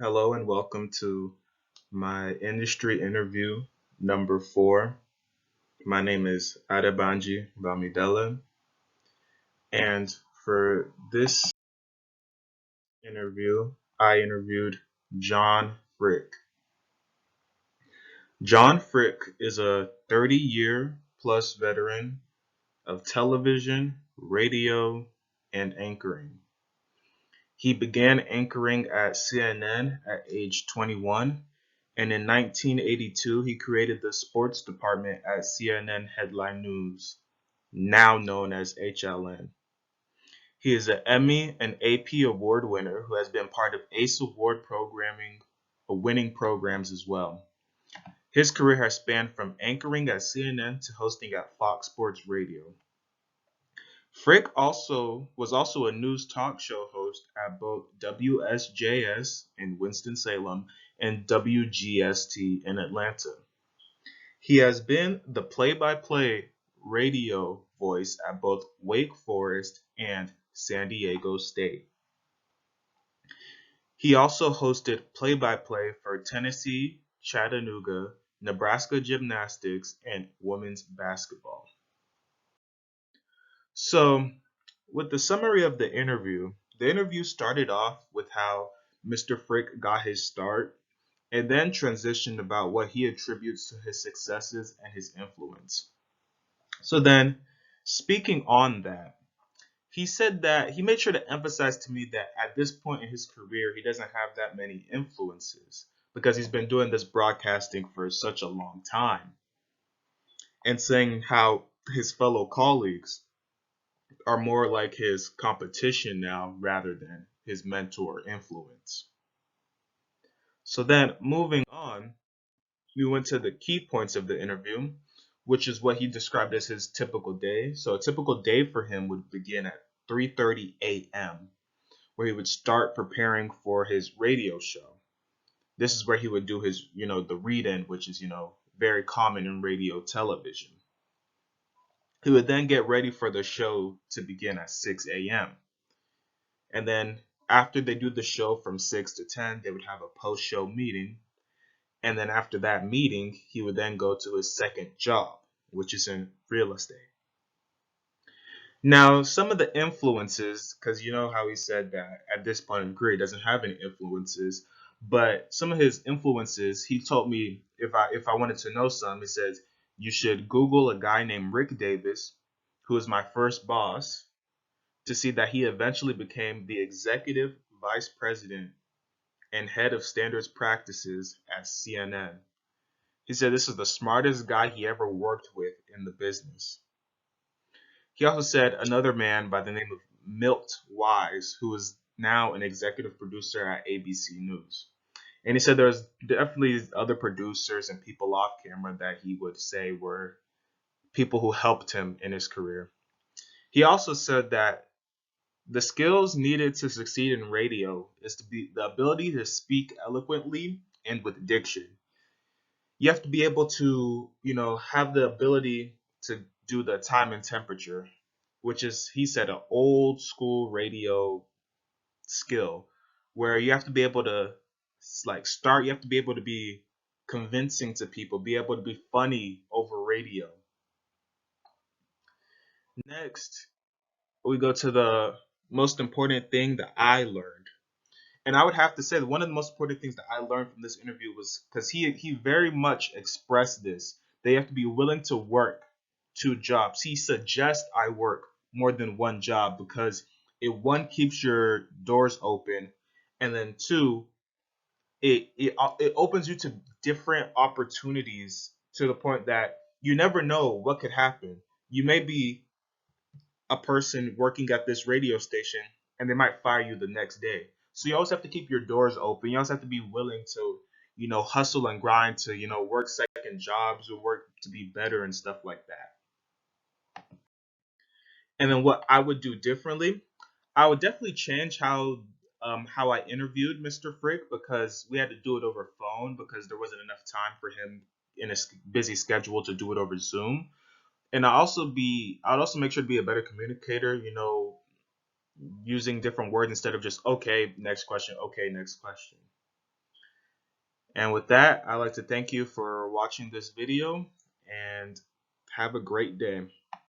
Hello and welcome to my industry interview number 4. My name is Adebanji Bamidele, and for this interview, I interviewed John Frick. John Frick is a 30-year plus veteran of television, radio, and anchoring. He began anchoring at CNN at age 21, and in 1982 he created the sports department at CNN Headline News, now known as HLN. He is an Emmy and AP award winner who has been part of ACE Award programming, winning programs as well. His career has spanned from anchoring at CNN to hosting at Fox Sports Radio. Frick was also a news talk show host at both WSJS in Winston-Salem and WGST in Atlanta. He has been the play-by-play radio voice at both Wake Forest and San Diego State. He also hosted play-by-play for Tennessee, Chattanooga, Nebraska Gymnastics, and women's basketball. So, with the summary of the interview started off with how Mr. Frick got his start and then transitioned about what he attributes to his successes and his influence. So then, speaking on that, he said that he made sure to emphasize to me that at this point in his career, he doesn't have that many influences because he's been doing this broadcasting for such a long time, and saying how his fellow colleagues are more like his competition now rather than his mentor influence. So then moving on, we went to the key points of the interview, which is what he described as his typical day. So a typical day for him would begin at 3:30 a.m., where he would start preparing for his radio show. This is where he would do his, the read-in, which is, very common in radio television. He would then get ready for the show to begin at 6 a.m. And then after they do the show from 6 to 10, they would have a post show meeting. And then after that meeting, he would then go to his second job, which is in real estate. Now, some of the influences, because you know how he said that at this point in his career, he doesn't have any influences, but some of his influences, he told me if I wanted to know some, he says you should Google a guy named Rick Davis, who was my first boss, to see that he eventually became the executive vice president and head of standards practices at CNN. He said this is the smartest guy he ever worked with in the business. He also said another man by the name of Milt Wise, who is now an executive producer at ABC News. And he said there's definitely other producers and people off camera that he would say were people who helped him in his career. He also said that the skills needed to succeed in radio is to be the ability to speak eloquently and with diction. You have to be able to, have the ability to do the time and temperature, which is, he said, an old school radio skill where you have to be able to you have to be able to be convincing to people, be able to be funny over radio. Next, we go to the most important thing that I learned. And I would have to say that one of the most important things that I learned from this interview was because he very much expressed this. They have to be willing to work two jobs. He suggests I work more than one job because it one keeps your doors open, and then two, it opens you to different opportunities to the point that you never know what could happen. You may be a person working at this radio station and they might fire you the next day. So you always have to keep your doors open. You always have to be willing to, hustle and grind to, work second jobs or work to be better and stuff like that. And then what I would do differently, I would definitely change how I interviewed Mr. Frick because we had to do it over phone because there wasn't enough time for him in a busy schedule to do it over Zoom. And I'd also make sure to be a better communicator, using different words instead of just okay, next question, okay, next question. And with that, I'd like to thank you for watching this video and have a great day.